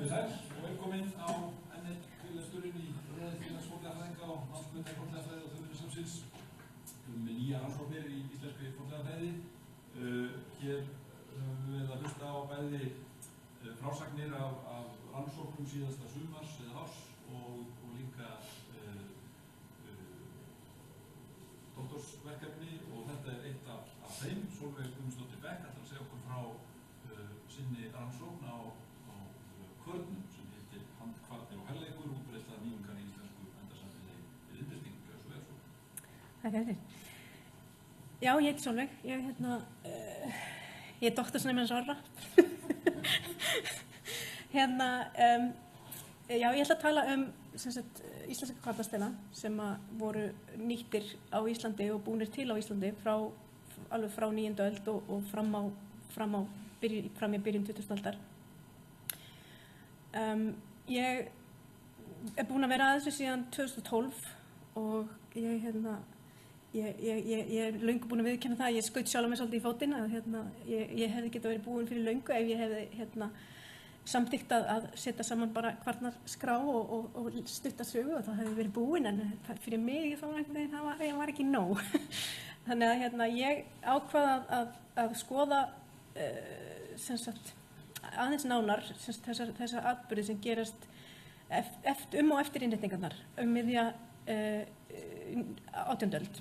Komið sæl og velkomin á enn einn fyrirlesturinn í Félags fornleifafræðinga og námsbrautar fornleifafræði og Þjóðminjasafnsins nýjar rannsóknir í íslenskri fornleifafræði. Hér höfum við verið að hlusta á bæði frásagnir af rannsóknum síðasta sumars eða árs og líka doktorsverkefni, og þetta er eitt af þeim. Sólveig Guðmundsdóttir Beck ætlar að segja okkur frá sinni rannsókn á kvörnum sem heitir Handkvarnir og helleikur, útbreiðsla nýjungar í íslensku bændasamfélagi við iðnbyltingu. Gjörðu svo vel, Sólveig. Takk fyrir. Já, ég heiti Sólveig. Ég er doktorsnemi hans Orra. Já, ég ætla að tala íslenska kvarnasteina sem voru nýttir á Íslandi og búnir til á Íslandi alveg frá 9. öld og fram í byrjun 20. aldar. Ég er búin að vera að þessu síðan 2012 og ég er löngu búin að viðurkenna það að ég skaut sjálf mig svolítið í fótinn að ég hefði getað verið búin fyrir löngu ef ég hefði samþykkt að setja saman bara kvarnarskrá og stutta sögu, og það hefði verið búin, en fyrir mig það var ekki nóg. Þannig að ég ákvað að skoða aðeins nánar þessa atburði sem gerast og eftir innréttingarnar miðja 18. öld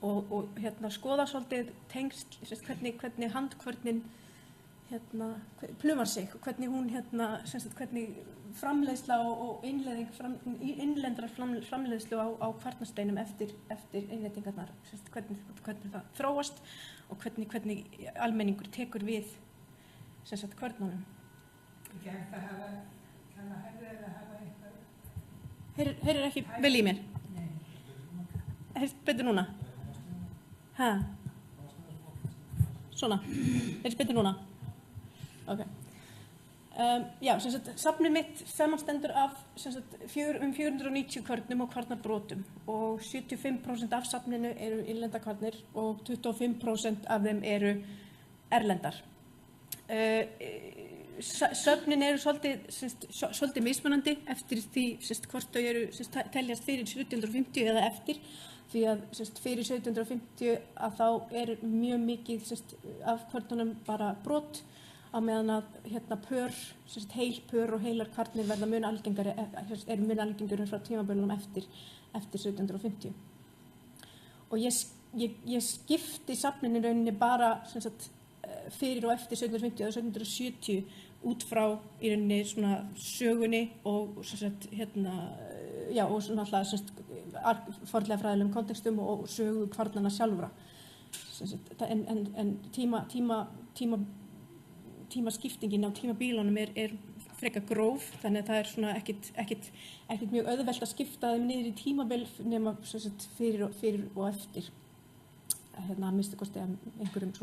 og skoða svolítið tengsl, hvernig handkvörnin plumar sig, hvernig hún hvernig framleiðsla og innlendra framleiðslu á kvarnasteinum eftir innréttingarnar, hvernig það þróast og hvernig almenningur tekur við kvörnunum. Ekki hægt að tala hærri eða hafa eitthvað? Heyrir ekki vel í mér? Nei. Heyrst betur núna? Hæ? Svona? Heyrst betur núna? Ok. Já, safnið mitt samanstendur af 490 kvörnum og kvarnarbrotum, og 75% af safninu eru innlendar kvarnir og 25% af þeim eru erlendar. Söfnin eru svolítið mismunandi eftir því hvort þau eru teljast fyrir 1750 eða eftir, því að fyrir 1750 að þá er mjög mikið af kvörnunum bara brot, á meðan að heil pör og heilar kvarnir verða mun algengari frá tímabölunum eftir 1750. Og ég skipti safninu í rauninni bara fyrir og eftir 1750 eða 1770 út frá í rauninni svona sögunni og og alltaf fornleifafræðilegum kontekstum og sögu kvarnanna sjálfra. En tímaskiptingin á tímabílunum er frekar gróf, þannig að það er svona ekkert mjög auðvelt að skipta þeim niður í tímabil nema fyrir og eftir. Að minnsta kosti einhverjum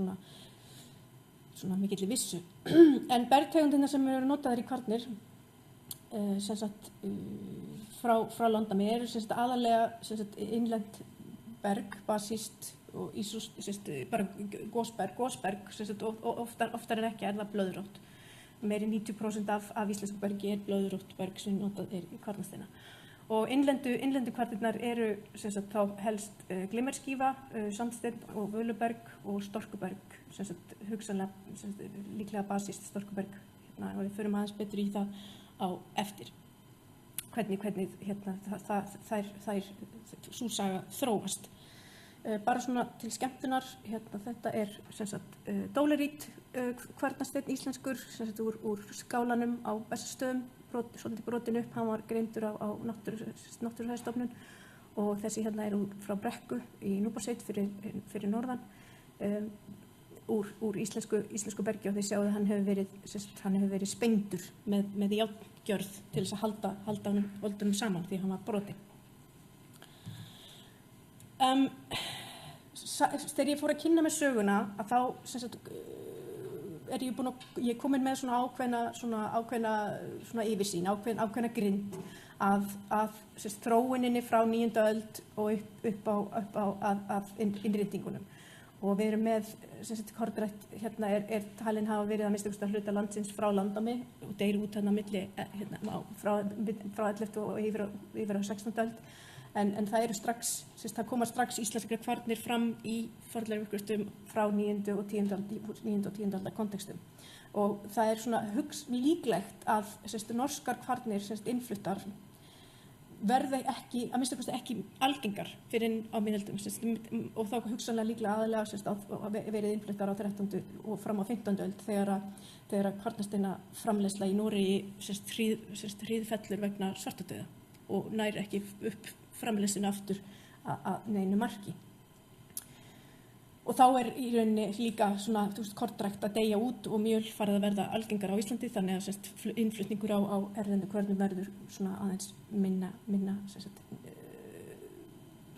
svona mikilli vissu. En bergtegundirnar sem eru notaðar í kvarnir frá landnámi eru aðalega innlent berg, basíst og bara gosberg, og oftar en ekki er það blöðrótt. Meiri 90% af íslensku bergi er blöðrótt berg sem notað er í kvarnasteina. Og innlendu kvarnirnar eru þá helst glimmerskífa, sandsteinn og völuberg og storkuberg, hugsanlega líklega basískt storkuberg. Og við förum aðeins betur í það á eftir. Hvernig sú saga þróast. Bara svona til skemmtunar, þetta er dólerít kvarnasteinn íslenskur, úr skálanum á Bessastöðum, svolítið brotinn upp. Hann var greindur á Náttúrufræðistofnun, og þessi er frá Brekku í Núpasveit fyrir norðan, úr íslensku bergi, og þið sjáðu hann hefur verið spengdur með járngjörð til þess að halda honum saman því hann var brotinn. Þegar ég fór að kynna með söguna að þá ég komin með ákveðna yfirsýn, ákveðna grind af þróuninni frá 9. öld og upp á innréttingunum. og við erum með kornrækt hérna er talin hafa verið að minnsta kosti hluta landsins frá landnámi og deyr út þarna milli frá 11. og yfir á 16. öld en það eru strax það koma strax íslenskir kvarnir fram í fornleifauppgröftum frá 9. og 10. aldar kontekstum og það er svona líklegt að norskar kvarnir innfluttar verða ekki, að minnsta kosti ekki algengar fyrir á miðöldum og þá hugsanlega líklega aðalega verið innfluttar á 13. og fram á 15. öld þegar kvarnasteina framleiðsla í Noregi hríðfellur vegna svartadauða og nær ekki upp framleiðsluna aftur að neinu marki. Og þá er í rauninni líka svona kornrækt að deyja út og mjöl farið að verða algengar á Íslandi þannig að innflutningur á erlendu kvörnum verður svona aðeins minna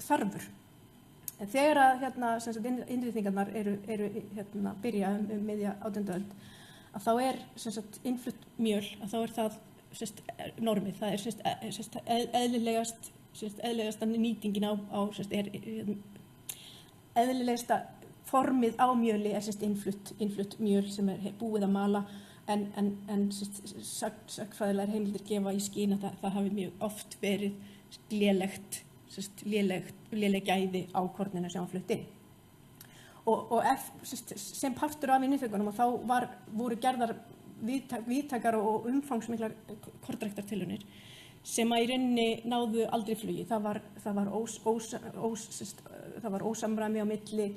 þarfur. En þegar að innréttingarnar eru byrja miðja 18. öld að þá er innflutt mjöl að þá er það normið, það er eðlilegasta nýtingin á eðlilegasta formið á mjöli er innflutt mjöl sem er búið að mala en sagnfræðilegar heimildir gefa í skyn að það hafi mjög oft verið léleg gæði á korninu sem var flutt inn. Og sem partur af innflutningunum og þá voru gerðar víðtækar og umfangsmiklar kornræktartilraunir sem að í rauninni náðu aldrei flugi. Það var ósamræmi á milli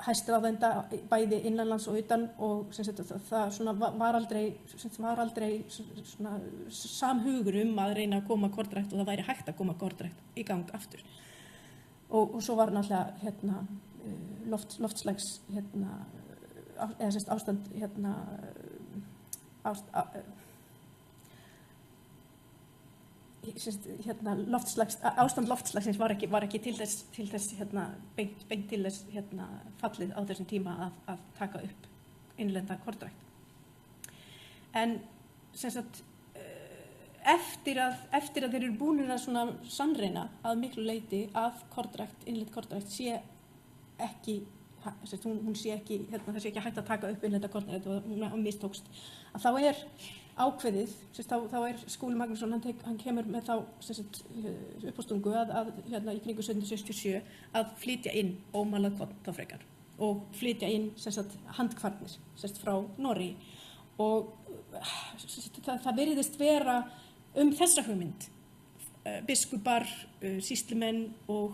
hæstráðenda bæði innanlands og utan og það var aldrei samhugur að reyna að koma kornrækt og það væri hægt að koma kornrækt í gang aftur. Og svo var náttúrulega loftslags ástand ástand loftslagsins var ekki til þess beint til þess fallið á þessum tíma að taka upp innlenda kornrækt. En eftir að þeir eru búnir að svona sannreyna að miklu leyti að innlend kornrækt sé ekki hún sé ekki það sé ekki hægt að taka upp innlenda kornrækt og hún mistókst að þá er ákveðið, þá er Skúli Magnússon, hann kemur með þá uppástungu að í kringu 1767 að flytja inn ómalað korn þá frekar og flytja inn handkvarnir frá Noregi og það virðist vera þessa hugmynd biskupar, sýslumenn og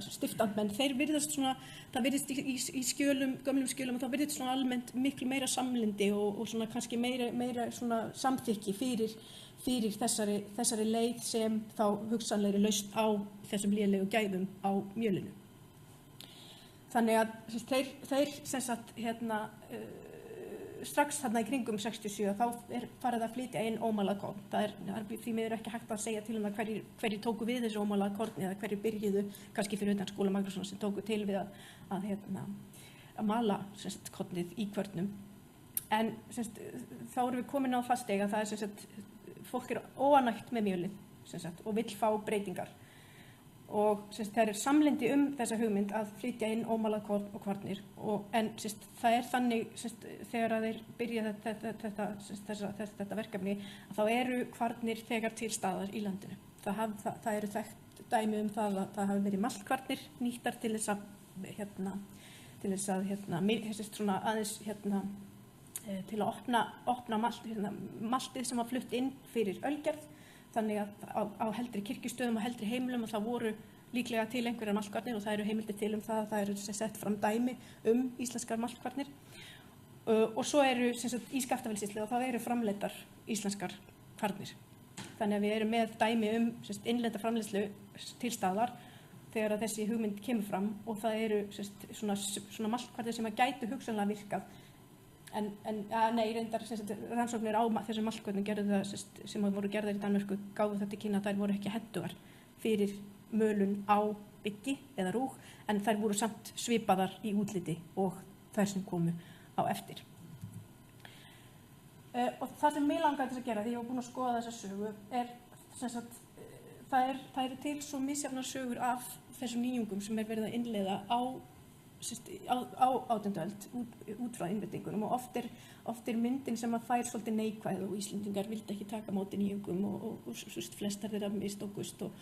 stiftandmenn, þeir virðast svona, það virðist í skjölum, gömlum skjölum og það virðist svona almennt miklu meira samlyndi og svona kannski meira svona samþykki fyrir þessari leið sem þá hugsanlegri lausn á þessum lélegu gæðum á mjölinu. Þannig að þeir strax þarna í kringum 67 þá er farið að flytja inn ómalað korn. Það er því miður ekki hægt að segja til hverjir tóku við þessu ómalað korn eða hverjir byrjuðu, kannski fyrir utan Skúla Magnússon sem tóku til við að mala kornið í kvörnum. En þá erum við komin á það stig að það er fólk er óánægt með mjölið og vill fá breytingar. Og það er samlyndi þessa hugmynd að flytja inn ómalað korn og kvarnir en það er þannig þegar að þeir byrja þetta verkefni að þá eru kvarnir þegar til staðar í landinu. Það eru þekkt dæmi það að það hafi verið maltkvarnir nýttar til þess til að opna maltið sem var flutt inn fyrir ölgerð. Þannig að á heldri kirkjustöðum og heldri heimilum og það voru líklega til einhverjar maltkvarnir og það eru heimildir til það eru sett fram dæmi íslenskar maltkvarnir og svo eru í Skaftafellssýslu og það eru framleiddar íslenskar kvarnir. Þannig að við erum með dæmi innlenda framleiðslu til staðar þegar að þessi hugmynd kemur fram og það eru svona maltkvarnir sem að gætu hugsanlega virkað. Reyndar rannsóknir á þessum maltkvörnum gerðu það sem voru gerðar í Danmörku gáfu það til kynna að þær voru ekki hentugar fyrir mölun á byggi eða rúg en þær voru samt svipaðar í útliti og þær sem komu á eftir. Og það sem mig langaði til að gera því ég var búin að skoða þessa sögu er það eru til svo misjafnar sögur af þessum nýjungum sem verið að innleiða á 18. öld út frá innréttingunum og oft er myndin sem að fær svolítið neikvæð og Íslendingar vildi ekki taka á móti nýjungum og flestar þeirra mistókust og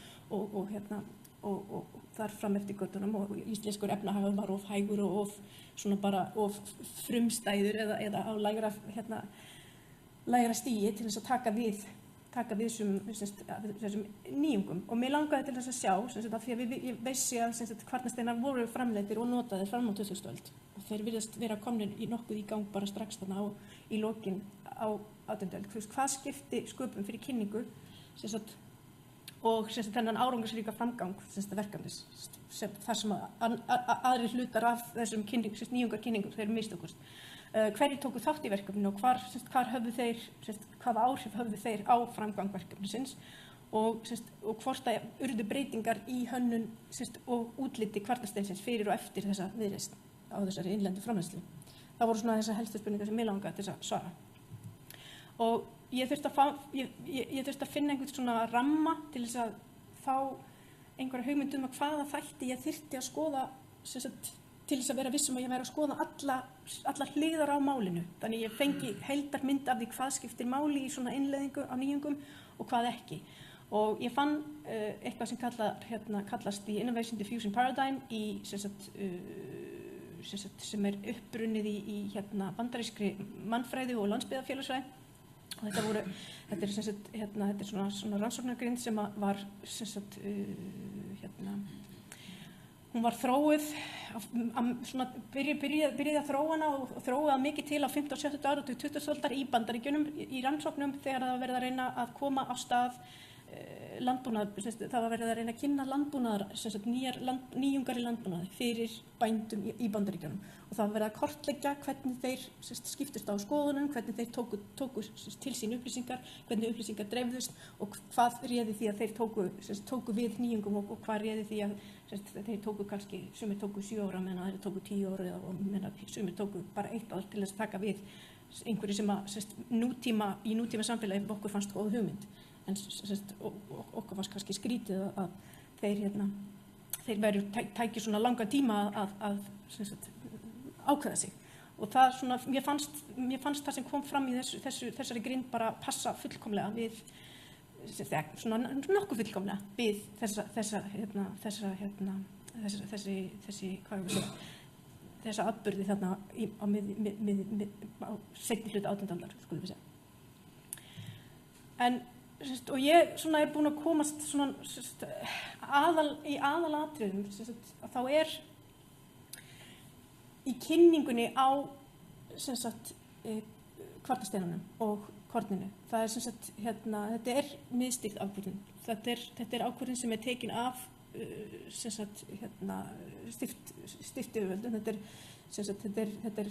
þar fram eftir göttunum og íslenskur efnahagur var of hægur og of frumstæður eða á lægra stigi til þess að taka við þessum nýjungum og mér langaði til þess að sjá af því að ég vissi að kvarnasteinar voru framleiddir og notaðir fram á 20. öld og þeir virðast vera komnir nokkuð í gang bara strax þarna í lokin á 18. öld. Hvað skipti sköpum fyrir kynningu og þennan árangursríka framgang verkefnis þar sem aðrir hlutar af þessum nýjungarkynningum þeir mistókust. Hverjir tóku þátt í verkefninu og hvaða áhrif höfðu þeir á framgang verkefnisins og hvort að urðu breytingar í hönnun og útliti kvarnasteinsins fyrir og eftir þessa viðreisn á þessari innlendu framleiðslu. Það voru svona þessar helstu spurningar sem mig langaði til að svara. Og ég þurfti að finna einhvern svona ramma til þess að fá einhverja hugmynd að hvaða þætti ég þyrfti að skoða til þess að vera vissum að ég væri að skoða allar hliðar á málinu. Þannig ég fengi heildarmynd af því hvað skiptir máli í svona innleiðingu á nýjungum og hvað ekki. Og ég fann eitthvað sem kallast í Innovation Diffusion Paradigm sem upprunnið í bandarískri mannfræði og landsbyggðarfélagsfræði. Og þetta er svona rannsóknargrind sem var hún var þróuð, byrjaði að þróa hana og þróaði mikið til á 15. og 17. áratug 20. aldar í Bandaríkjunum í rannsóknum þegar það var verið að reyna að koma á stað landbúnað, það var verið að reyna að kynna landbúnaðar, nýjungar í landbúnaði fyrir bændum í Bandaríkjunum og það var verið að kortleggja hvernig þeir skiptust á skoðunum, hvernig þeir tóku til sín upplýsingar, hvernig upplýsingar dreifðust og hvað réði því að þeir tóku við nýjungum og hvað réði því að þeir tóku kannski, sumir tóku 7 ára meðan þeir tóku 10 ára og sumir tóku bara 1 ár til þess að taka við einhverju sem að í nútíma samfélagi okkur fannst góð hugmynd. En okkur fannst kannski skrítið að þeir tækju svona langan tíma að ákveða sig og það svona, mér fannst það sem kom fram í þessari grind bara passa fullkomlega við svona nokkuð fullkomlega við þessa atburði þarna á seinni hluta 18. aldar, skulum við segja. Og ég svona er búin að komast svona í aðalatriðum að þá í kynningunni á kvarnasteinunum og korninu. Það er þetta er miðstýrt ákvörðun. Þetta er ákvörðun sem er tekin af stiftyfirvöldum. Þetta er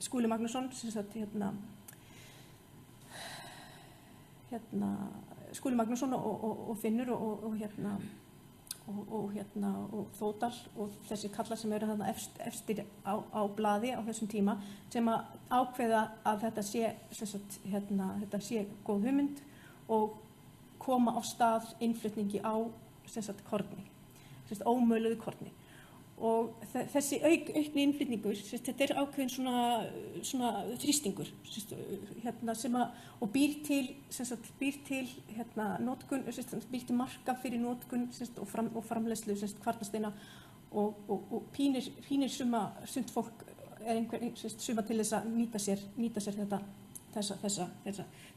Skúli Magnússon Skúli Magnússon og Finnur og Þórdal og þessi kallar sem eru þarna efstir á blaði á þessum tíma sem að ákveða að þetta sé góð hugmynd og koma á stað innflutningi á korni, ómöluðu korni. Og þessi aukni innflutningur, þetta er ákveðin svona þrýstingur og býr til notkun, býr til markað fyrir notkun og framleiðslu kvarnasteina og pínir sumt fólk suma til þess að nýta sér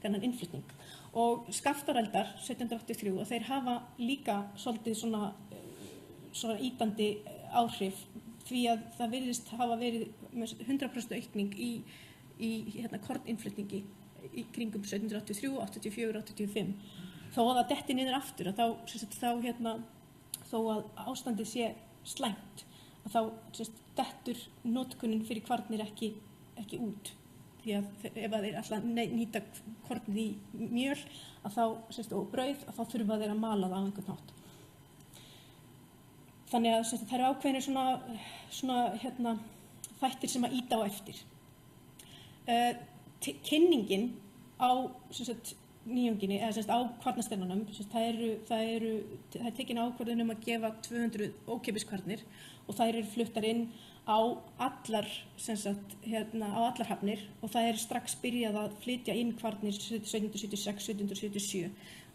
þennan innflutning. Og Skaftáreldar 1783 og þeir hafa líka svolítið svona ýtandi áhrif því að það virðist hafa verið 100% aukning í korninnflutningi í kringum 1783, 84, 85. Þó að það detti niður aftur að þó að ástandið sé slæmt að þá dettur notkunin fyrir kvarnir ekki út. Því að ef þeir ætla að nýta kornið í mjöl og brauð þá þurfa þeir að mala það á einhvern hátt. Þannig að það eru ákveðinir svona þættir sem að ýta á eftir. Kynningin á nýjunginni, eða á kvarnasteinunum, það er tekin ákvörðun að gefa 200 ókeypis kvarnir og þær eru fluttar inn á allar, á allar hafnir og það er strax byrjað að flytja inn kvarnir 1776, 1777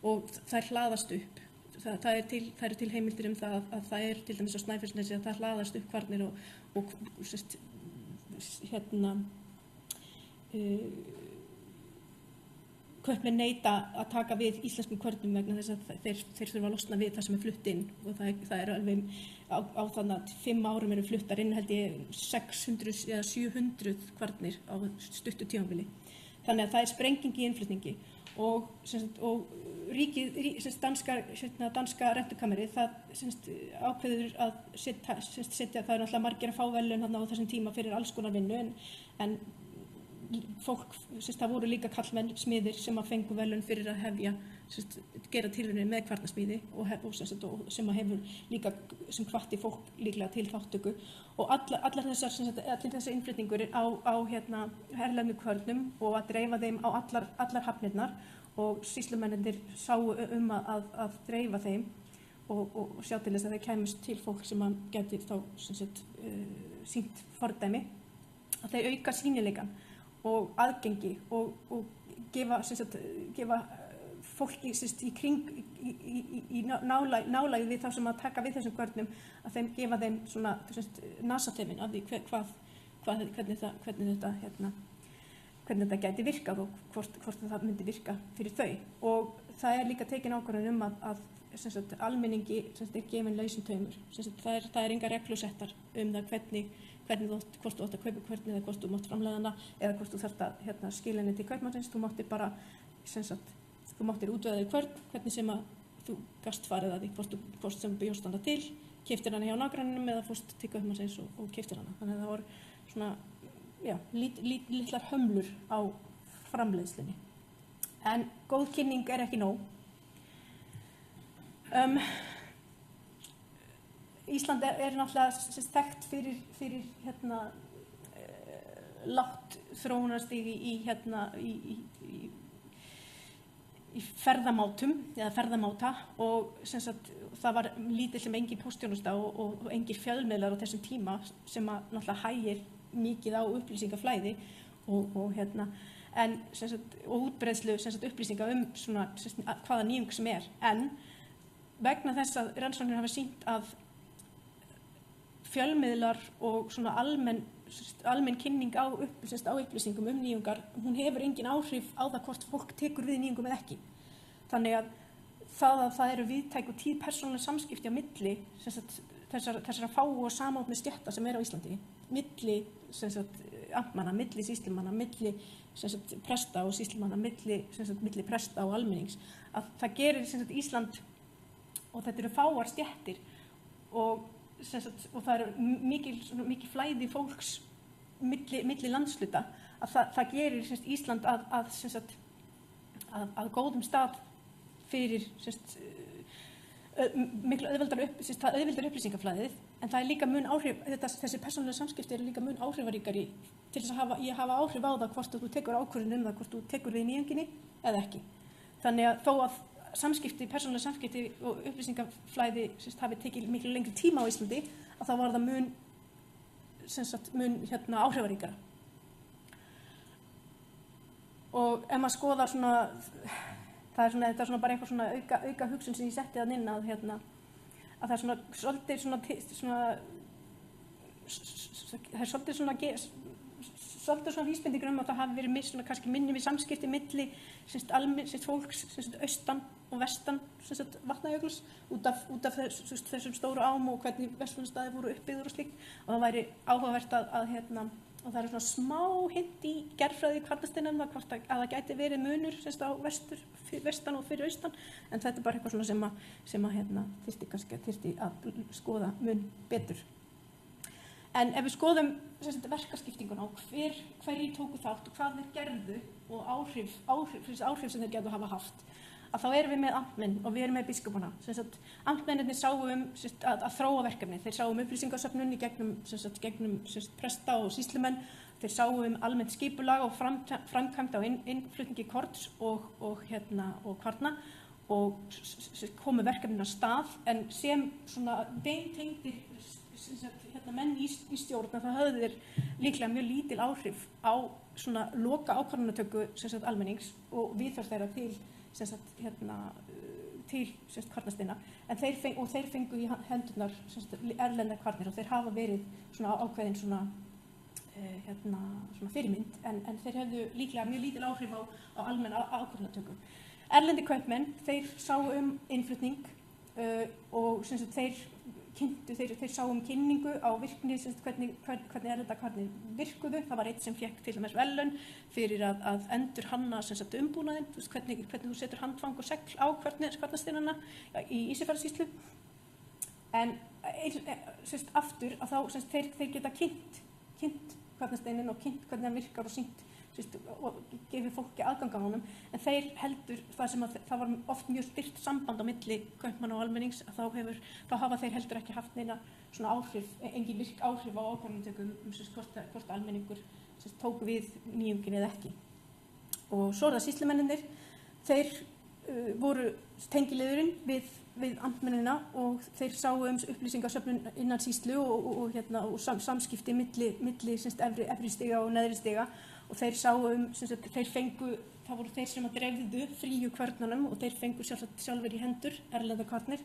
og þær hlaðast upp. Það er til heimildir það að það er til dæmis á Snæfellsnesi að það hlaðast upp kvarnir og kaupmenn neita að taka við íslenskum kvörnum vegna þess að þeir þurfa að losna við það sem er flutt inn og það er alveg á þannig að 5 árum eru fluttar inn held ég 600 eða 700 kvarnir á stuttu tímabili. Þannig að það er sprenging í innflutningi og ríkið, danska rentukammerið, það ákveður að setja, það er náttúrulega margir að fá verðlaun á þessum tíma fyrir alls konar vinnu en fólk, það voru líka karlmenn smiðir sem að fengu verðlaun fyrir að hefja, gera tilraunir með kvarnasmíði og sem að hefur líka, sem hvatti fólk líklega til þáttöku og allar þessar innflutningur á herlefnu kvörnum og að dreifa þeim á allar hafnirnar og sýslumennirnir sáu að dreifa þeim og sjá til þess að þeir kæmust til fólk sem að geti þá sýnt fordæmi að þeir auka sýnileikann og aðgengi og gefa fólki í kring í nálægð við þá sem að taka við þessum kvörnum að þeim gefa þeim svona nasaþefinn af því hvernig þetta gæti virkað og hvort það myndi virka fyrir þau og það er líka tekin ákvörðun að almenningi er gefin lausum taumur. Það er engar reglur settar það hvort þú átt að kaupa kvörn eða hvort þú mátt framleiða hana eða hvort þú þarft að skila henni til kaupmannsins. Þú máttir bara, þú máttir útvega þér kvörn, hvernig sem að þú gast farið að því, hvort sem bjóst hana til, keyptir hana hjá nágrannanum eða fórst til kaupmannsins og keyptir hana. Þannig að það voru svona, litlar hömlur á framleiðslunni. En góð kynning er ekki nóg. Ísland er náttúrulega þekkt fyrir lágt þróunarstig í ferðamátum eða ferðamáta og það var lítill sem engin póstþjónusta og engin fjölmiðlar á þessum tíma sem að náttúrulega hægir mikið á upplýsingaflæði og útbreiðslu upplýsinga svona hvaða nýjung sem en vegna þess að rannsóknir hafa sýnt að fjölmiðlar og svona almenn kynning á upplýsingum nýjungar, hún hefur engin áhrif á það hvort fólk tekur við nýjungum eða ekki. Þannig að það eru víðtæk og tíð persónuleg samskipti á milli þessara fáu og samofnu stétta sem á Íslandi, milli amtmanna, milli sýslumanna, milli presta og sýslumanna, milli presta og almennings, að það gerir Ísland og þetta eru fáar stéttir og það eru mikil flæði fólks milli landshluta að það gerir Ísland að góðum stað fyrir miklu auðveldar upplýsingaflæðið en það er líka mun áhrif, þessi persónulega samskipti eru líka mun áhrifaríkari til þess að hafa áhrif á það hvort þú tekur ákvörðun það hvort þú tekur við nýjunginni eða ekki. Þannig að þó að persónulega samskipti og upplýsingaflæði hafi tekið miklu lengri tíma á Íslandi að þá var það mun áhrifaríkara. Og ef maður skoðar þetta er svona bara einhver auka hugsun sem ég setti þann inn að það er svolítið vísbendingur að það hafi verið kannski minni við samskipti milli fólks austan og vestan Vatnajökuls út af þessum stóru ám og hvernig verslunarstaðir voru uppbyggður og slíkt og það væri áhugavert að og það svona smá hint í gerðfræði kvarnasteinum hvort að það gæti verið munur á vestan og fyrir austan en þetta er bara eitthvað sem þyrfti að skoða mun betur. En ef við skoðum verkaskiptinguna og hverjir tóku þátt og hvað þeir gerðu og áhrif sem þeir gerðu hafa haft, að þá erum við með amtmenn og við erum með biskupana. Amtmennirnir sáu að þróa verkefni. Þeir sáu upplýsingasöfnun í gegnum presta og sýslumenn. þeir sáu almennt skipulag og framkvæmd á innflutningi korns og kvarna og komu verkefnin af stað, en sem svona beintengdir menn í stjórn, það höfðu þeir líklega mjög lítil áhrif á svona loka ákvarðanatöku almennings og viðhorf þeirra til kvarnasteina, en þeir fengu í hendurnar erlendar kvarnir og þeir hafa verið svona ákveðin svona fyrirmynd, en þeir hefðu líklega mjög lítil áhrif á almenna ákvarðanatöku. Erlendi kaupmenn, þeir sáu innflutning og þeir sáu kynningu á virkni, hvernig erlenda kvarnir virkuðu. Það var einn sem fékk til dæmis verðlaun fyrir að endurhanna umbúnaðinn, hvernig þú setur handfang og segl á kvarnasteinana í Ísafjarðarsýslu. En aftur að þá þeir geta kynnt kvarnasteinin og kynnt hvernig hann virkar og sýnt og gefið fólki aðgang á honum, en þeir heldur það var oft mjög styrkt samband á milli kaupmanna og almennings, að þá hafa þeir heldur ekki haft neina svona áhrif, engin virk áhrif á ákvarðanatöku hvort almenningur tóku við nýjungin eða ekki. Og svo það sýslumennirnir, þeir voru tengiliðurinn við amtmennina og þeir sáu upplýsingasöfnun innan sýslu og samskipti milli efri stiga og neðri stiga, og þeir sáu þeir fengu, það voru þeir sem dreifðu fríu kvörnunum og þeir fengu sjálfur í hendur erlenda kvarnir.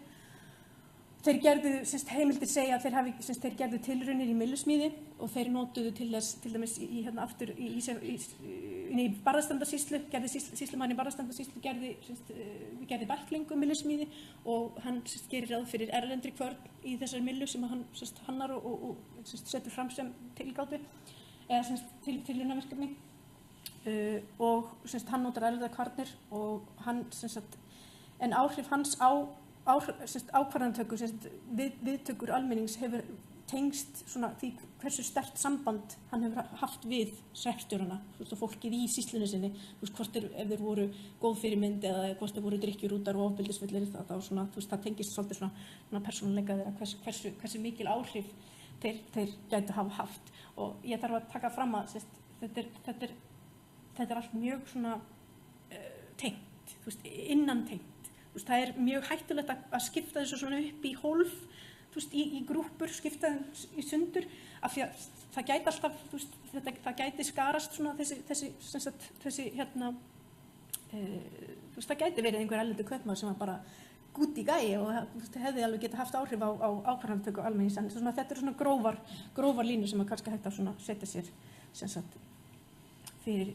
Þeir gerðu, heimildir segja að þeir gerðu tilraunir í myllusmíði og þeir notuðu til dæmis aftur í Barðastrandarsýslu, sýslumaðurinn í Barðastrandarsýslu gerði bækling myllusmíði og hann gerir ráð fyrir erlendri kvörn í þessari myllu sem hann hannar og setur fram sem tilgátu eða tilraunaverkefni og hann notar erlendar kvarnir og hann en áhrif hans á ákvarðanatöku, viðtökur almennings hefur tengst svona því hversu sterkt samband hann hefur haft við hreppstjórana og fólkið í sýslunni sinni, hvort ef þeir voru góð fyrirmynd eða hvort þeir voru drykkjurútar og ofbeldisfullir, það tengist svolítið svona persónuleika þeirra hversu mikil áhrif þeir gætu hafa haft. Og ég þarf að taka fram að þetta er allt mjög svona tengt, innantengt. Það mjög hættulegt að skipta þessu svona upp í hólf, í grúppur, skipta í sundur, af því að það gæti alltaf, það gæti skarast svona þessi það gæti verið einhver erlendur kaupmaður sem var bara gúti í gæi og hefði alveg getað haft áhrif á ákvarðanatöku almennings, en þetta eru svona grófar línur sem kannski hægt að setja sér fyrir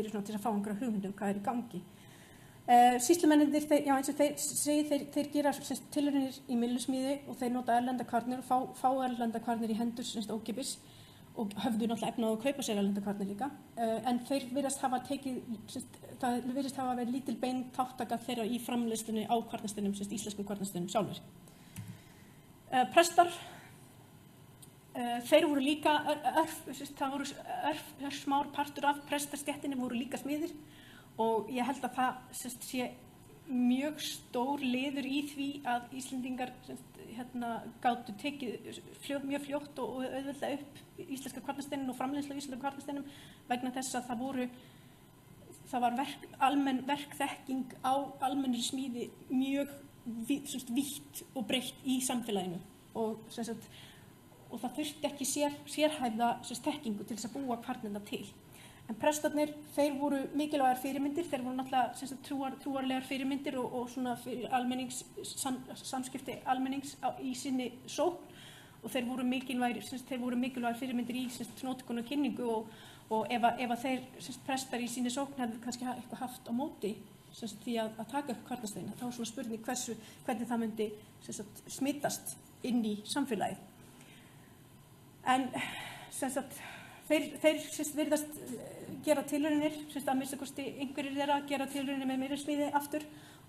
svona til að fá einhverja hugmyndum hvað í gangi. Sýslumennirnir, eins og þeir gera tilraunir í myllusmíði og þeir nota erlendar kvarnir og fá erlendar kvarnir í hendur ókeypis og höfðu náttúrulega efni á að kaupa sér erlendar kvarnir líka, en þeir virðast hafa verið lítil bein þátttaka þeirra í framleiðslunni á kvarnasteinum, íslensku kvarnasteinum sjálfur. Prestar, þeir voru líka það voru smár partur af prestastéttinni voru líka smiðir. Og ég held að það sé mjög stór liður í því að Íslendingar gátu tekið mjög fljótt og auðveldlega upp íslenska kvarnasteinin og framleiðslu á íslenska kvarnasteinum vegna þess að það var almenn verkþekking á almennri smíði mjög vítt og breitt í samfélaginu og það þurfti ekki sérhæfða þekkingu til þess að búa kvarnirnar til. En prestarnir, þeir voru mikilvægar fyrirmyndir, þeir voru náttúrulega trúarlegar fyrirmyndir og svona samskipti almennings í sinni sókn og þeir voru mikilvægar fyrirmyndir í nótkun og kynningu og ef þeir prestar í sinni sókn hefðu kannski eitthvað haft á móti því að taka upp kvarnasteina, þá svona spurning hvernig það myndi smitast inn í samfélagið. En þeir virðast gera tilraunir, að minnsta kosti einhverjir þeirra gera tilraunir með myllusmíði aftur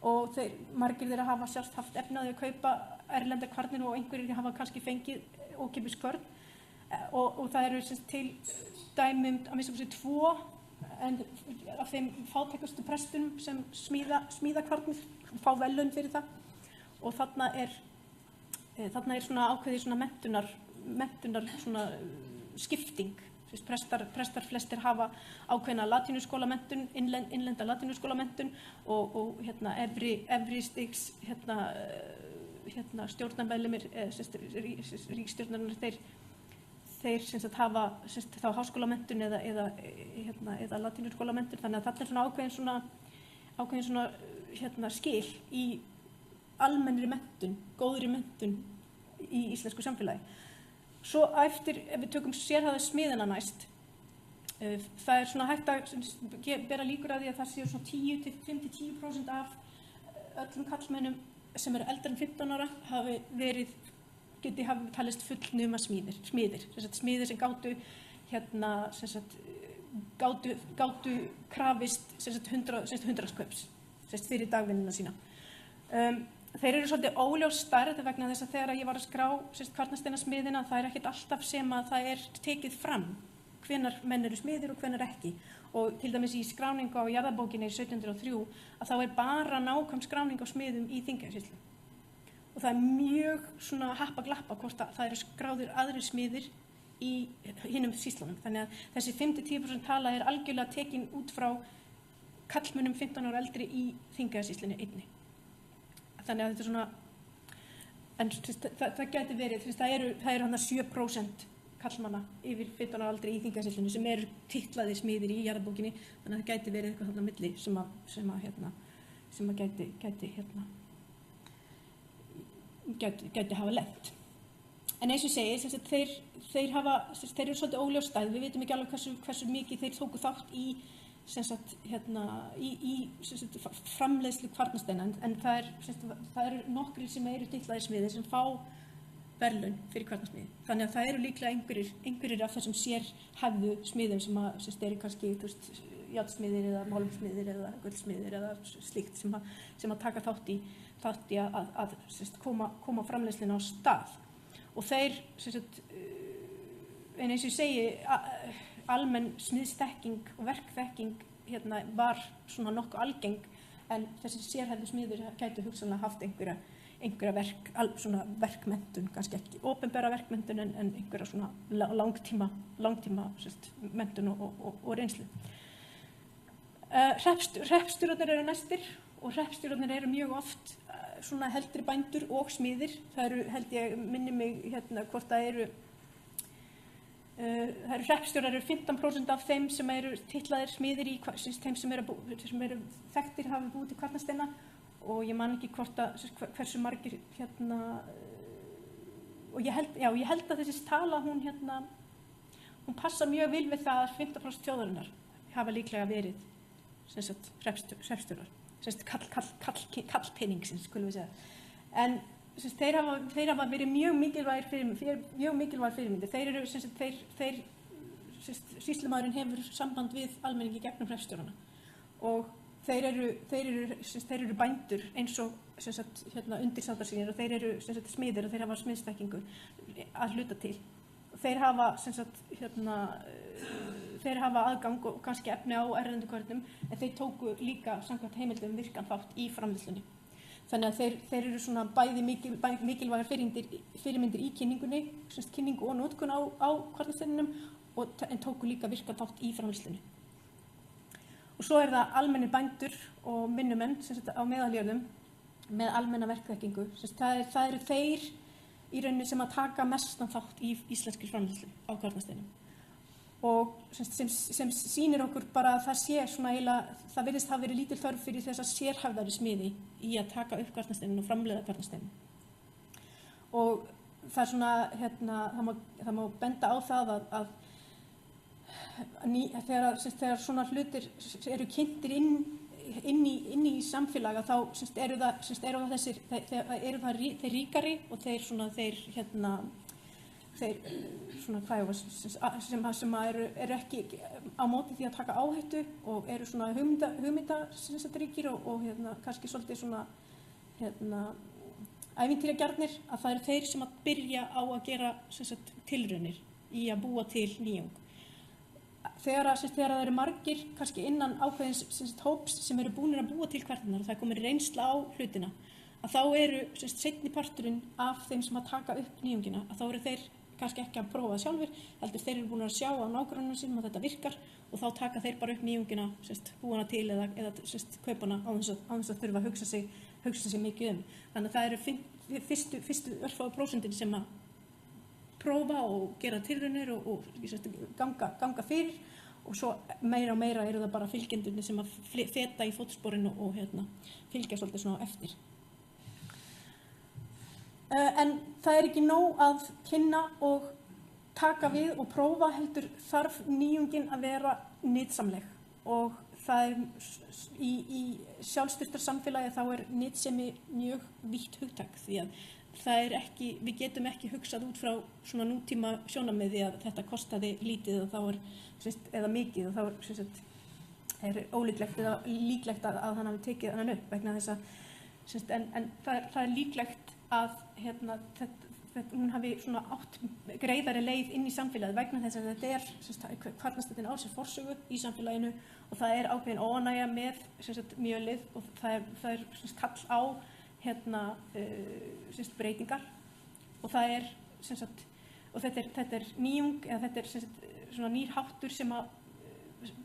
og margir þeirra hafa sjálft haft efni á því að kaupa erlendar kvarnir og einhverjir hafa kannski fengið ókeypis kvörn og það eru til dæmi að minnsta kosti 2 af þeim fátækustu prestum sem smíða kvarnir, fá verðlaun fyrir það og þarna er svona ákveðið svona menntunar svona skipting. Prestar flestir hafa ákveðna latínuskólamenntun, innlenda latínuskólamenntun og efri stigs stjórnarmeðlimir, ríkisstjórnarinnar, þeir sem sagt hafa þá háskólamenntun eða latínuskólamenntun, þannig að þetta svona ákveðin skil í almennri menntun, góðri menntun í íslensku samfélagi. Svo eftir, ef við tökum sérhæfða smiðina næst, það svona hægt að bera líkur að því að það séu svona 5-10% af öllum karlmennum sem eru eldri en 15 ára hafi talist fullnuma smiðir, smiðir sem gátu krafist 100 kaups fyrir dagvinnuna sína. Þeir eru svolítið óljós stærð vegna þess að þegar ég var að skrá kvarnasteinasmiðina, það ekkert alltaf sem að það tekið fram hvenær menn eru smiðir og hvenær ekki. Og til dæmis í skráningu á jarðabókinni í 1703 að þá bara nákvæm skráning á smiðum í Þingeyjarsýslu. Og það mjög svona happa-glappa hvort að það eru skráðir aðrir smiðir í hinum sýslunum. Þannig að þessi 5-10% tala algjörlega tekin út frá karlmönnum 15 ára eldri í Þingeyjarsýslunni einni. Þannig að þetta svona, en það gæti verið, það eru hann 7% karlmanna yfir 15 ára aldri í Þingeyjarsýslunni sem eru titlaðir smiðir í jarðabókinni, þannig að það gæti verið eitthvað þarna á milli sem gæti hafa lent. En eins og ég segi, þeir eru svolítið óljós stærð, við vitum ekki alveg hversu mikið þeir tóku þátt í framleiðslu kvarnasteina, en það eru nokkrir sem eru titlaðir smiðir sem fá verðlaun fyrir kvarnasmiði. Þannig að það eru líklega einhverjir af þessum sérhæfðu smiðum sem eru kannski járnsmiðir eða málmsmiðir eða gullsmiðir eða slíkt sem að taka þátt í að koma framleiðslunni á stað. Og þeir, en eins og ég segi, almenn smiðsþekking og verkþekking var svona nokkuð algeng, en þessi sérhæfðu smiður gætu hugsanlega haft einhverja verkmenntun, kannski ekki opinbera verkmenntun, en einhverja svona langtíma menntun og reynslu. Hreppstjórarnir eru næstir og hreppstjórarnir eru mjög oft svona heldri bændur og smiðir. Það eru, held ég, minni mig hvort það eru hreppstjórar eru 15% af þeim sem eru titlaðir smiðir í þeim sem eru þekktir hafi búið til kvarnasteina, og ég man ekki hversu margir og ég held að þessi tala hún passa mjög vel við það að 15% þjóðarinnar hafa líklega verið hreppstjórar, kallpeningsins, skulum við segja. En þeir hafa verið mjög mikilvægir fyrirmyndir. Sýslumaðurinn hefur samband við almenningi gegnum hreppstjórana, og þeir eru bændur eins og undirsátar sínir, og þeir eru smiðir og þeir hafa smiðsþekkingu að hluta til. Þeir hafa aðgang og kannski efni á erlendu körnum, en þeir tóku líka samkvæmt heimildum virkan þátt í framleiðslunni. Þannig að þeir eru svona bæði mikilvægar fyrirmyndir í kynningunni, kynningu og notkun á kvarnasteininum, en tóku líka virkan þátt í framleiðslunni. Og svo það almennir bændur og minnumenn á meðaljörðum með almenna verkþekkingu. Það eru þeir í rauninni sem að taka mestan þátt í íslenskri framleiðslu á kvarnasteinum. Og sem sýnir okkur bara að það virðist hafa verið lítil þörf fyrir þessa sérhæfðari smiði í að taka upp kvarnasteinin og framleiða kvarnasteinin. Og það það má benda á það að þegar svona hlutir eru kynntir inn í samfélaga, þá eru þeir ríkari, og þeir sem eru ekki á móti því að taka áhættu og eru svona hugmyndaríkir og kannski svolítið svona ævintýragjarnir, að það eru þeir sem að byrja á að gera tilraunir í að búa til nýjung. Þegar það eru margir kannski innan ákveðins hóps sem eru búnir að búa til kvarnirnar og það komið reynsla á hlutina, að þá eru seinni parturinn af þeim sem að taka upp nýjungina, að þá eru þeir kannski ekki að prófa það sjálfur, heldur þeir eru búin að sjá á nágrannum sínum að þetta virkar og þá taka þeir bara upp nýjungina, búana til eða kaupa hana á þess að þurfa að hugsa sig mikið Þannig að það eru fyrstu örfáu prósentin sem að prófa og gera tilraunir og ganga fyrir og svo meira og meira eru það bara fylgjendurnir sem að feta í fótsporinu og fylgja svolítið svona eftir. En það er ekki nóg að kynna og taka við og prófa heldur þarf nýjungin að vera nytsamleg og það í sjálfstyrktar samfélagi þá nytsemi mjög vítt hugtak því að það ekki, við getum ekki hugsað út frá svona nútíma sjónarmiði að þetta kostaði lítið og þá eða mikið og þá er ólíklegt eða líklegt að hann hafi tekið hann upp vegna þess að en það er líklegt að hún hafi svona átt greiðari leið inn í samfélagið vegna þess að þetta kvarnastættin á sér forsögu í samfélaginu og það er ákveðin óánægja með mjölið og það er kall á breytingar og það er og þetta nýjung eða þetta svona nýr háttur sem að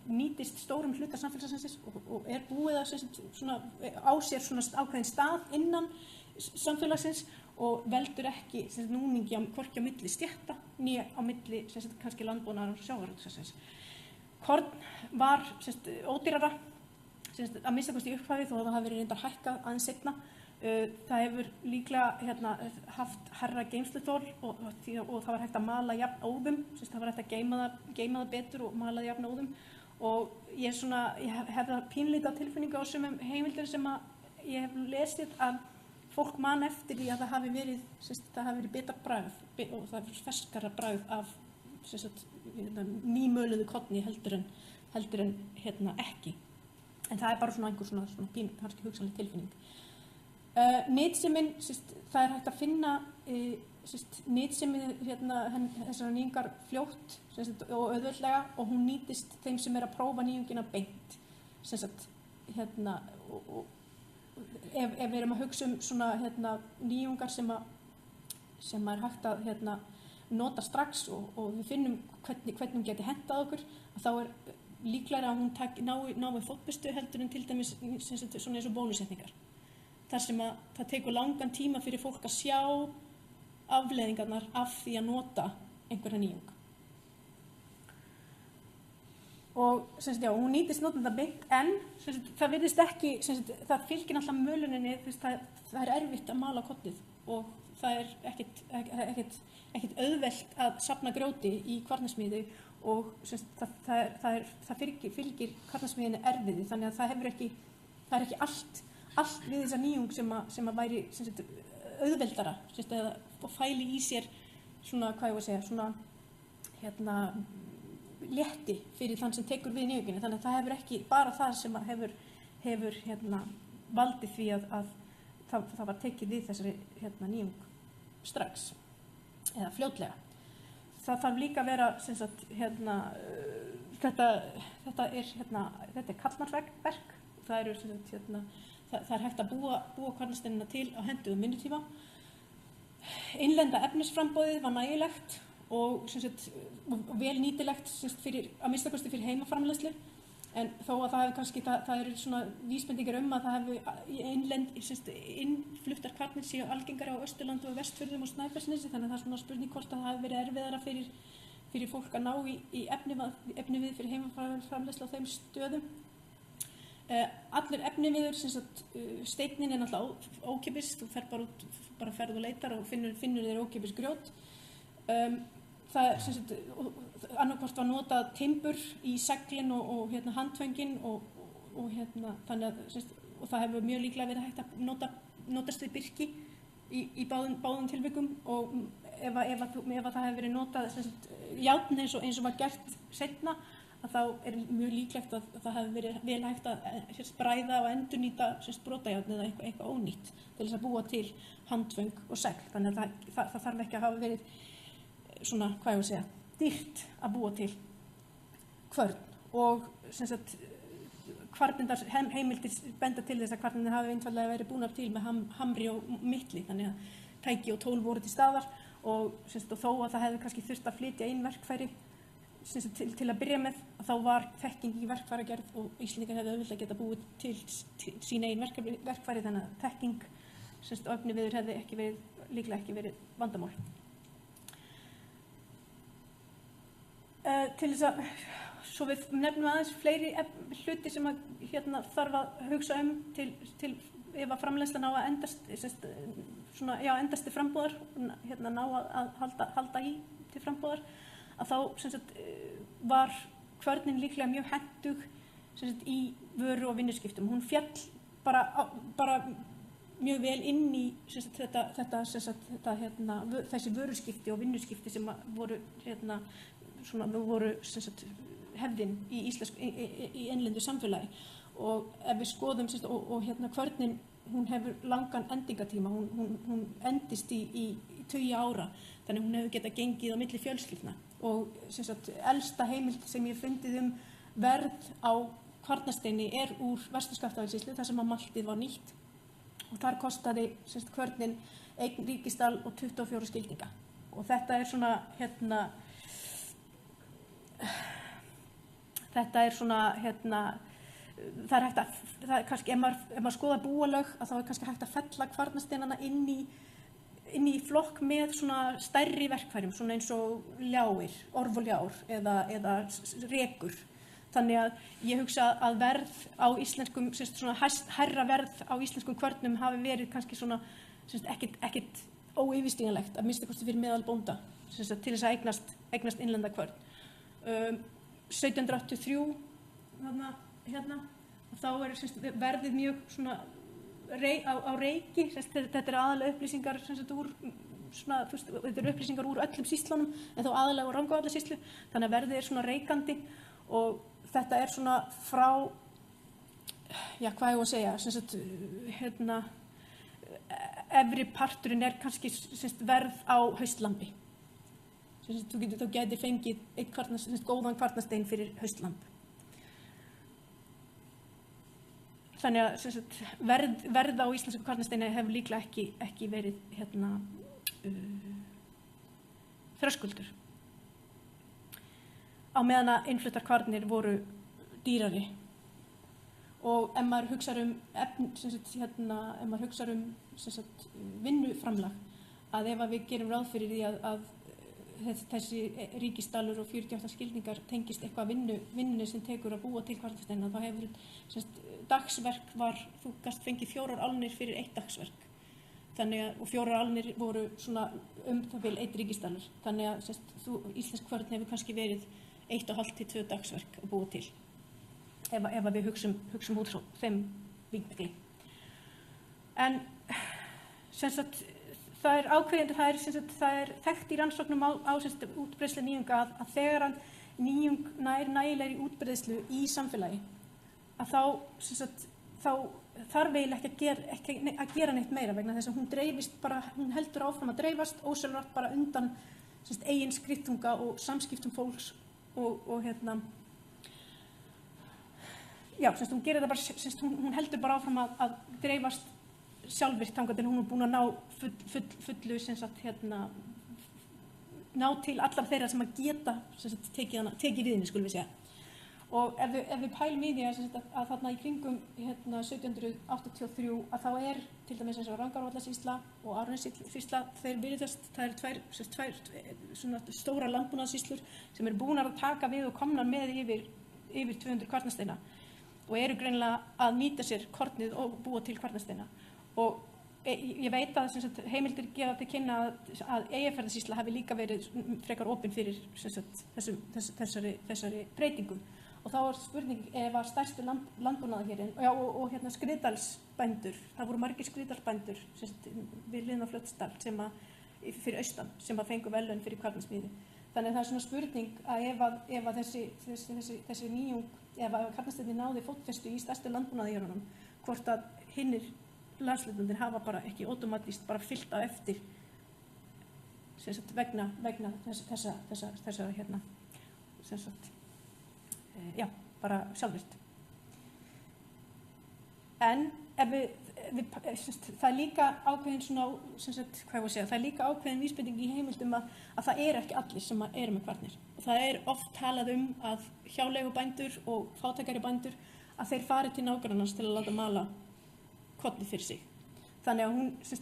nýtist stórum hluta samfélagsins og búið að svona á sér svona ákveðin stað innan samfélagsins og veldur ekki núningi hvorki á milli stétta né á milli kannski landbúnaðar og sjávarútvegsins. Korn var ódýrara að minnsta kosti í upphafi þó að það hafi verið reyndar hækkað aðeins seinna. Það hefur líklega haft hærra geymsluþol og það var hægt að mala jafnóðum, það var hægt að geyma það betur og mala jafnóðum og ég hef það pínlítið tilfinningu á sumum heimildir sem að ég hef lesið að fólk man eftir því að það hafi verið betra bragð og það er ferskara bragð af nýmöluðu korni heldur en ekki. En það er bara svona einhver svona kannski hugsanleg tilfinning. Nytsemin, það er hægt að finna nytsemin þessar nýjungar fljótt og auðveldlega og hún nýtist þeim sem að prófa nýjungina beint. Og ef við erum að hugsa svona nýjungar sem hægt að nota strax og við finnum hvernig hún geti hentað okkur, þá líklega að hún nái fótfestu heldur en til dæmis svona eins og bólusetningar. Þar sem að það tekur langan tíma fyrir fólk að sjá afleiðingarnar af því að nota einhverja nýjung. Og hún nýtist notanda beint en það virðist ekki, það fylgir alltaf möluninni, það er erfitt að mala kornið og það er ekkert auðvelt að safna grjóti í kvarnasmíði og það fylgir kvarnasmíðinni erfiði þannig að það er ekki allt við þessa nýjung sem að væri auðveldara og fæli í sér svona, hvað ég var að segja, svona létti fyrir þann sem tekur við nýjunginni þannig að það hefur ekki bara það sem hefur valdið því að það var tekið við þessari nýjung strax eða fljótlega. Það þarf líka að vera þetta er kallmarsverk það er hægt að búa kvarnasteinina til á hentugum vinnutíma. Innlenda efnisframboðið var nægilegt og vel nýtilegt að minnstakosti fyrir heimaframleiðslu en þó að það hefur kannski það eru svona vísbendingar að það hefur innfluttar kvarnir séu algengari á Austurlandi og Vestfjörðum og Snæfellsnesi þannig að það er svona spurning hvort það hafi verið erfiðara fyrir fólk að ná í efnivið fyrir heimaframleiðslu á þeim stöðum. Allir efniviður, steinnin er náttúrulega ókeypis, þú fer bara ferð og leitar og finnur þér ókeypis grjót. Það annarkvort var notað timbur í seglin og handföngin og þannig að og það hefur mjög líklega verið hægt að notast við birki í báðum tilvikum og ef það hefur verið notað járn eins og var gert seinna að þá er mjög líklegt að það hefur verið vel hægt að bræða og endurnýta brotajárn eða eitthvað ónýtt til þess að búa til handföng og segl. Þannig að það þarf ekki að hafa verið svona, hvað ég var að segja, dýrt að búa til kvörn og kvarnindar heimildir benda til þess að kvarnindar hafi einfaldlega verið búnar til með hamri og mitli þannig að tæki og tól voru til staðar og þó að það hefði kannski þurft að flytja inn verkfæri til að byrja með, þá var þekking í verkfæragerð og Íslendingar hefði auðvitað geta búið til sín eigin verkfæri, þannig að þekking og efniviður hefði líklega ekki verið vandamál. Til þess að, svo við nefnum aðeins fleiri hluti sem að þarf að hugsa til ef að framleiðslan á að endast, endast til frambúðar, ná að halda í til frambúðar, að þá var kvörnin líklega mjög hentug í vöru- og vinnuskiptum. Hún féll bara mjög vel inn í þessi vöruskipti og vinnuskipti sem voru hefðin í innlendu samfélagi. Og ef við skoðum kvörnin, hún hefur langan endingatíma, hún endist í 20 ára, þannig hún hefur getað gengið á milli fjölskyldna. Og elsta heimild sem ég fundið verð á Kvarnasteini úr Vestur-Skaftafellssýslu, þar sem að maltið var nýtt. Og þar kostaði kvörnin 1 ríkisdal og 24 skildinga. Og þetta er það er hægt að, kannski ef maður skoðar búalög, að þá er kannski hægt að fella Kvarnasteinana inn í flokk með svona stærri verkfærum, svona eins og ljáir, orf og ljár eða rekur. Þannig að ég hugsa að verð á íslenskum, svona hærra verð á íslenskum kvörnum hafi verið kannski svona ekkert óyfirstíganlegt, að minnsta kosti fyrir meðalbónda, til þess að eignast innlenda kvörn. 1783 og þá er verðið mjög svona á reiki, þetta er aðalega upplýsingar þetta eru upplýsingar úr öllum sýslunum, en þá aðalega úr Rangárvallasýslu, þannig að verðið er svona reikandi og þetta er svona frá, hvað ég að segja, efri parturinn er kannski verð á haustlambi. Þú gæti fengið góðan kvarnastein fyrir haustlamb. Þannig að verð á íslensku kvarnasteini hefur líklega ekki verið þröskuldur. Á meðan að innfluttar kvarnir voru dýrari. Og ef maður hugsar vinnuframlag, að ef við gerum ráð fyrir því að þessi ríkisdalur og 48 skildingar tengist eitthvað vinnunni sem tekur að búa til kvarnasteina, þá hefur dagsverk þú gast fengið 4 álnir fyrir 1 dagsverk. Þannig að, og 4 álnir voru svona það bil 1 ríkisdalur. Þannig að íslensk kvörn hefur kannski verið 1,5 til 2 dagsverk að búa til. Ef við hugsum út frá þeim vinkli. En það er ákveðandi, það er þekkt í rannsóknum á útbreiðslu nýjunga að þegar nýjung nær nægilegri útbreiðslu í samfélagi, að þá þarf eiginlega ekki að gera neitt meira, vegna þess að hún dreifist bara, hún heldur áfram að dreifast ósjálfrátt bara undan eigin skriftunga og samskiptum fólks og hún gerir það bara, hún heldur bara áfram að dreifast sjálfvirkt þangað til hún er búin að ná fullu ná til allar þeirra sem að geta tekið við henni, skulum við segja. Og ef við pælum í því að þarna í kringum 1783 að þá er til dæmis eins og Rangárvallasýsla og Árnessýsla, þeir virðast, það eru tvær svona stóra landbúnaðarsýslur sem eru búnar að taka við og komnar með yfir 200 kvarnasteina og eru greinilega að nýta sér kornið og búa til kvarnasteina. Og ég veit að heimildir gefa til kynna að Eyjafjarðarsýsla hafi líka verið frekar opin fyrir þessari breytingu. Og þá er spurning ef að stærstu landbúnaðarherinn og Skriðdalsbændur, það voru margir Skriðdalsbændur við hliðina á Fljótsdal fyrir austan sem að fengu verðlaun fyrir kvarnasmíði. Þannig að það er svona spurning að ef að þessi nýjung, ef að kvarnasteininn náði fótfestu í stærstu landbúnaðarherunum, hvort að hinnir landslutundir hafa bara ekki automatískt bara fyllt á eftir vegna þessara bara sjálfvirkt. En það er líka ákveðin svona, hvað ég að segja, það er líka ákveðin vísbending í heimildum að það er ekki allir sem eru með kvarnir. Og það er oft talað að hjáleigubændur og fátækari bændur að þeir fari til nágrannans til að láta mala kornið fyrir sig. Þannig að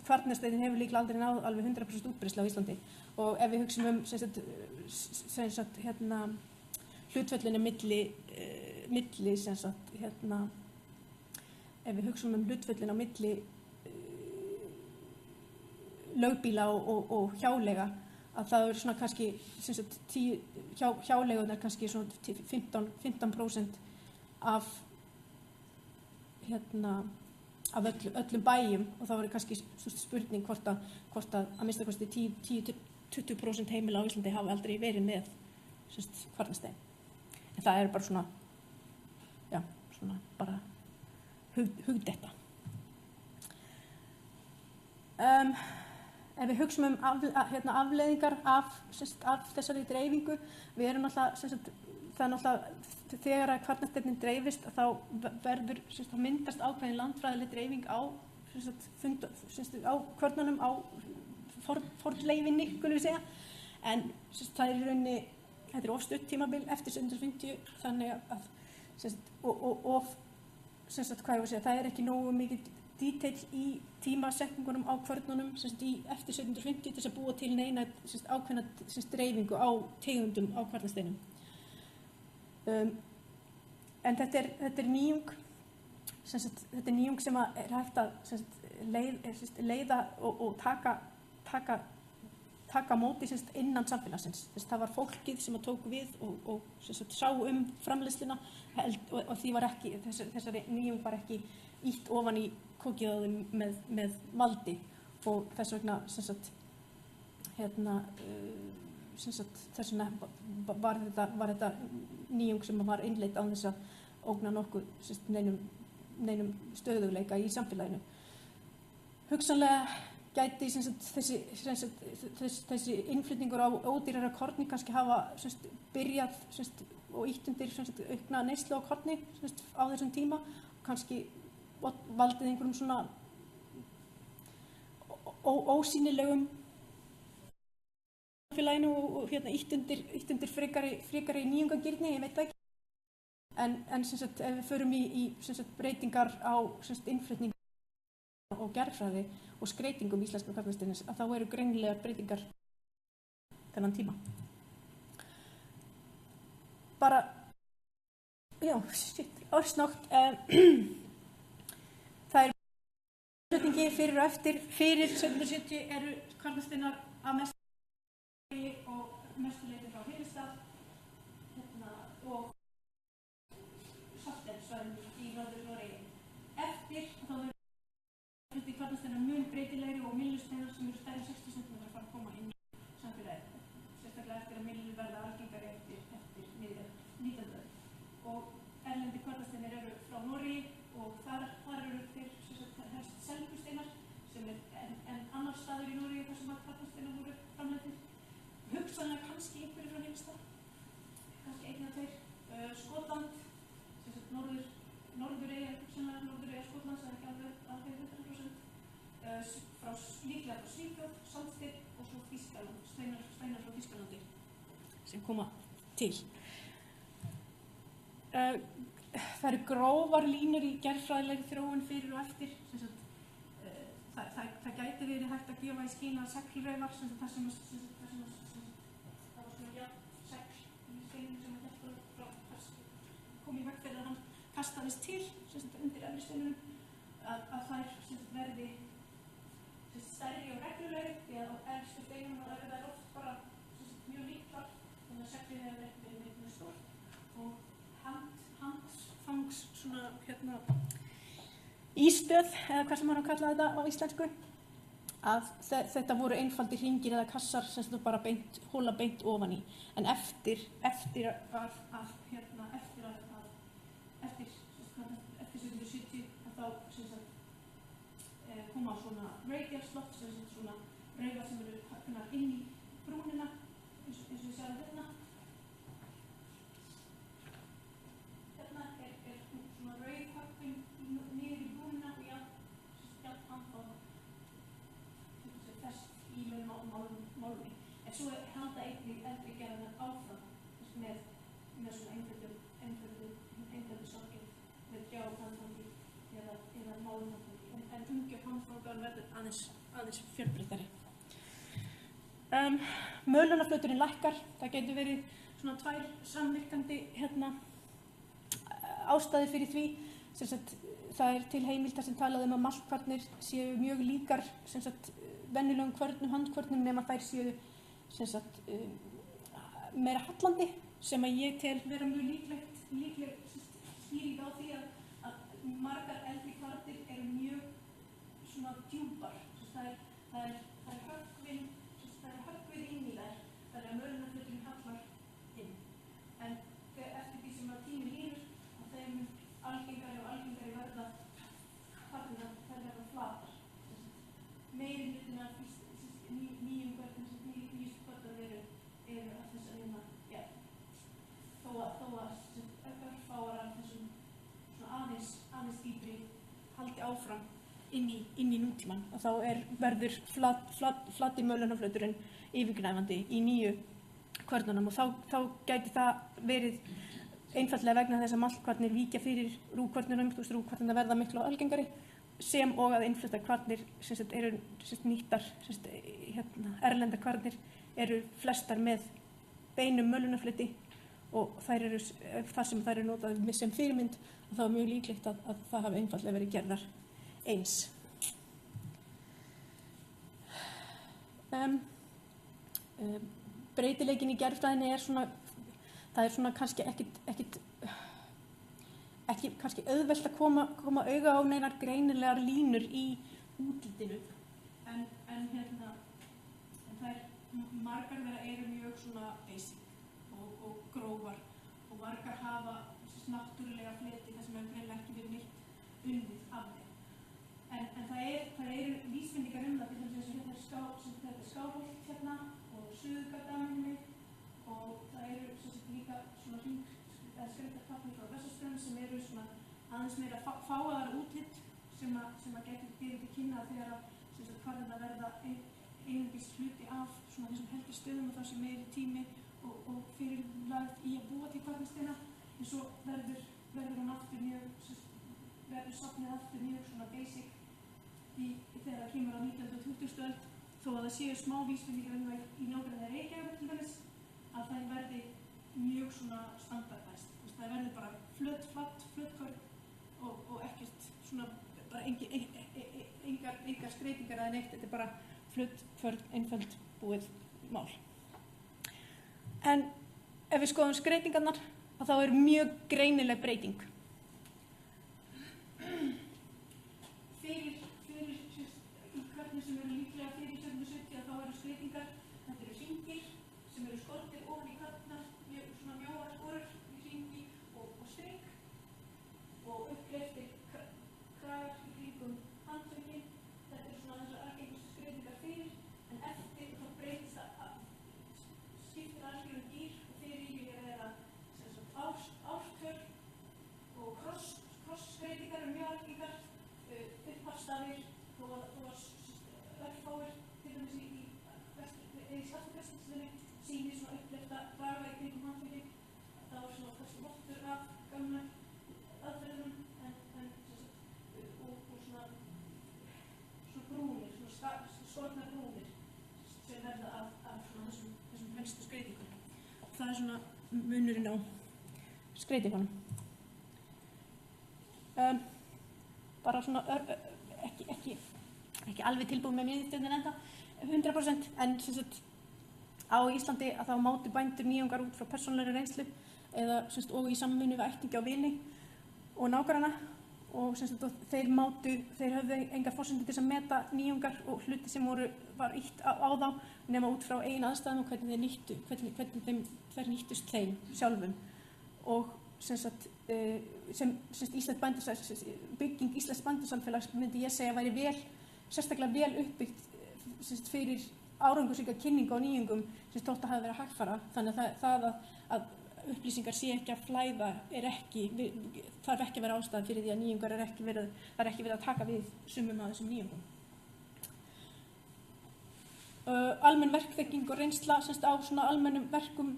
kvarnasteitin hefur líklega aldrei náð alveg 100% útbreiðslu á Íslandi. Og ef við hugsum hlutföllinu milli ef við hugsum hlutföllinu á milli lögbíla og hjáleiga, að það eru svona kannski hjáleigunar kannski svona 15% af öllum bæjum, og þá verður kannski spurning hvort að minnsta kosti 10-20% heimila á Íslandi hafa aldrei verið með kvarnastein. En það er bara svona, svona bara hugdetta. Ef við hugsum afleiðingar af þessari dreifingu, við erum náttúrulega, þegar að kvarnasteinninn dreifist, þá verður, myndast ákveðin landfræðileg dreifing á kvörnunum, á fornleifinni, skulum við segja. En það er í rauninni, þetta er of stutt tímabil eftir 1750, þannig að hvað ég að segja, það er ekki nógu mikið detail í tímasetningunum á kvörnunum eftir 1750 til þess að búa til neina ákveðna dreifingu á tegundum á kvarnasteinum. En þetta er nýjung, sem er hægt að leiða og taka móti innan samfélagsins. Það var fólkið sem tók við og sá framleiðsluna, og því var ekki, þessari nýjung var ekki ýtt ofan í kokið á þeim með valdi, og þess vegna var þetta nýjung sem var innleidd án þess að ógna nokkuð neinum stöðugleika í samfélaginu. Hugsanlega gæti þessi innflutningur á ódýrara korni kannski hafa byrjað og ýtt undir aukna neyslu á korni á þessum tíma, og kannski valdið einhverjum svona ósýnilegum samfélaginu og ýtt undir frekari nýjungagirni, ég veit það ekki. En ef við förum í breytingar á innflutning og gerðfræði og skreytingum íslenska kvarnasteinsins, að þá eru greinilegar breytingar þennan tíma. Bara, örsnöggt, það er flutningi fyrir og eftir. Fyrir 1770 eru kvarnasteinar að mestu og mestu leyti frá Hylstað og Saltensvæðinu í Norður-Noregi. Eftir þá verður hluti kvarnasteinar mun breytilegri og myllusteinar sem eru stærri 60 cm fara að koma inn í samfélagið, sérstaklega eftir að myllur verða algengari eftir miðja 19. öld. Og erlendi kvarnasteinar eru frá Noregi, og þar eru þeir helst Selbusteinar, sem en annar staður í Noregi þar sem að kvarnasteinar voru framleiddir. Hugsanlega kannski einhverjir frá Hylstað, kannski 1 eða 2. Skotland, Norður-Eyja, hugsanlega Norður-Eyja Skotlands, það er ekki alveg 100%, líklega frá Svíþjóð, Saltsteinn og svo Þýskaland, steinar frá Þýskalandi sem koma til. Það eru grófar línur í gerðfræðilegri þróun fyrir og eftir. Það gæti verið hægt að gefa í skyn að seglreifar, þar sem það var svona segl í steinum sem að kom í veg fyrir að hann kastaðist til undir efri steinunum, að þær verði stærri og reglulegri, því að á efstu steinunum eru þær oft bara mjög líklar, þannig að seglið hefur verið mjög stórt, og handfangs svona ístöð, eða hvað sem maður kalla þetta á íslensku, að þetta voru einfaldir hringir eða kassar sem bara hóla beint ofan í. En eftir 1770 þá koma svona radial slot, svona raufar sem eru höggnar inn í brúnina, eins og við sjáum hérna. Hérna er svona raufhöggin niður í brúnina, og aðeins fjölbreyttari. Mölunarflöturinn lækkar, það getur verið svona 2 samvirkandi ástæður fyrir því. Sem sagt, það til heimildar sem talaði að maltkvarnir séu mjög líkar venjulegum kvörnum, handkvörnum, nema þær séu meira hallandi, sem að ég tel vera mjög líkleg skýring á því að margar eldri kvarnir eru mjög svona djúpar. Það er höggvið inn í þær, þannig að mölunarflöturinn hallar inn. En eftir því sem að tíminn líður, að þeim algengari verða kvarnirnar, þær verða flatar. Meiri hlutin af nýjum kvörnum sem nýjustu kvörnar eru af þess að þó að örfáar af þessum aðeins dýpri haldi áfram inn í nútímann, og þá verður flati mölunarflöturinn yfirgnæfandi í nýju kvörnunum, og þá gæti það verið einfaldlega vegna þess að maltkvarnir víkja fyrir rúgkvörnunum, rúgkvarnirnar verða miklu algengari, sem og að innfluttar kvarnir eru nýttar, erlendar kvarnir eru flestar með beinum mölunarfleti, og þar sem þær eru notað sem fyrirmynd, og þá er mjög líklegt að það hafi einfaldlega verið gerðar eins. Breytileikinn í gerðfræðinni það er svona kannski ekki kannski auðvelt að koma auga á neinar greinilegar línur í útlitinu, en þær margar þeirra eru mjög svona basic og grófar, og margar hafa náttúrulega fleti þar sem hefur greinilega ekki verið neitt unnið af þeim. En það eru vísbendingar um það, til þess að þetta er Skálholt og Suðurgardamynni, og það eru líka svona skreyttar kvarnir frá Bessaströnd sem eru svona aðeins meira fáaðar útlit, sem að getur gefið til kynna þegar kvarnirnar verða einungis hluti af svona þessum heldur stöðum, og þá sé meiri tími og fyrirlagð í að búa til kvarnsteina, en svo verður safnið aftur mjög svona basic þegar það kemur á 1920. öld, þó að það séu smá vísbendingar um það í nágrenni Reykjavíkur til dæmis, að það verði mjög svona standardæst. Það verður bara flötkvörn og ekkert svona, bara engar skreytingar eða neitt, þetta er bara flötkvörn, einföld búið mál. En ef við skoðum skreytingarnar, þá er mjög greinileg breyting. Fyrir í kvörnum sem eru líklega fyrir 1770, þá eru skreytingar, þetta eru hringir sem eru skortir ofan í kvarnar, svona mjóar skorur í hringi og strik, og uppgleyptir kragar í kringum handtökin. Þetta eru svona þessar algengustu skreytingar fyrir, en eftir þá breytist það skiptir algjörum gír, og fyrir í vilja vera ártöl og krossskreytingar eru mjög algengar, upphafsstafir, þó að örfáir, til dæmis í svartafestinsinni, sýnir svona uppgleypta kraga í kringum handtökin. Það var svona kannski vottur af gamla aðferðum, og svona brúnir, svona skornar brúnir sem verða af svona þessum helstu skreytingum. Það er svona munurinn á skreytingunum. Bara svona ekki alveg tilbúin með niðurstöðuna enda 100%, en á Íslandi að þá mátu bændur nýjungar út frá persónulegri reynslu og í samvinnu við ættingja og vini og nágranna, og þeir höfðu engar forsendur til að meta nýjungar og hluti sem var ýtt á þá nema út frá eigin aðstæðum og hvernig þær nýttust þeim sjálfum. Og bygging íslensks bændasamfélags myndi ég segja væri sérstaklega vel uppbyggt fyrir árangursríka kynningu á nýjungum sem þótt að hafa verið hægfara, þannig að það að upplýsingar sé ekki að flæða þarf ekki að vera ástæða fyrir því að nýjungar það er ekki verið að taka við sumum af þessum nýjungum. Almenn verkþekking og reynsla á svona almennum verkum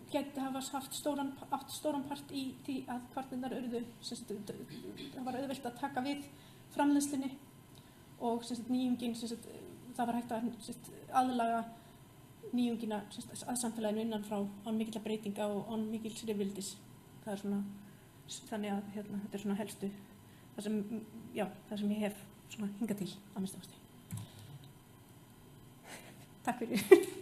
gæti hafa átt stóran part í því að kvarnirnar urðu, það var auðvelt að taka við framleiðslunni, og nýjungin, það var hægt að aðlaga nýjungina að samfélaginu innan frá án mikilla breytinga og án mikils rifrildis. Það er svona, þannig að þetta er svona helstu, það sem ég hef svona hingað til að minnsta kosti. Takk fyrir.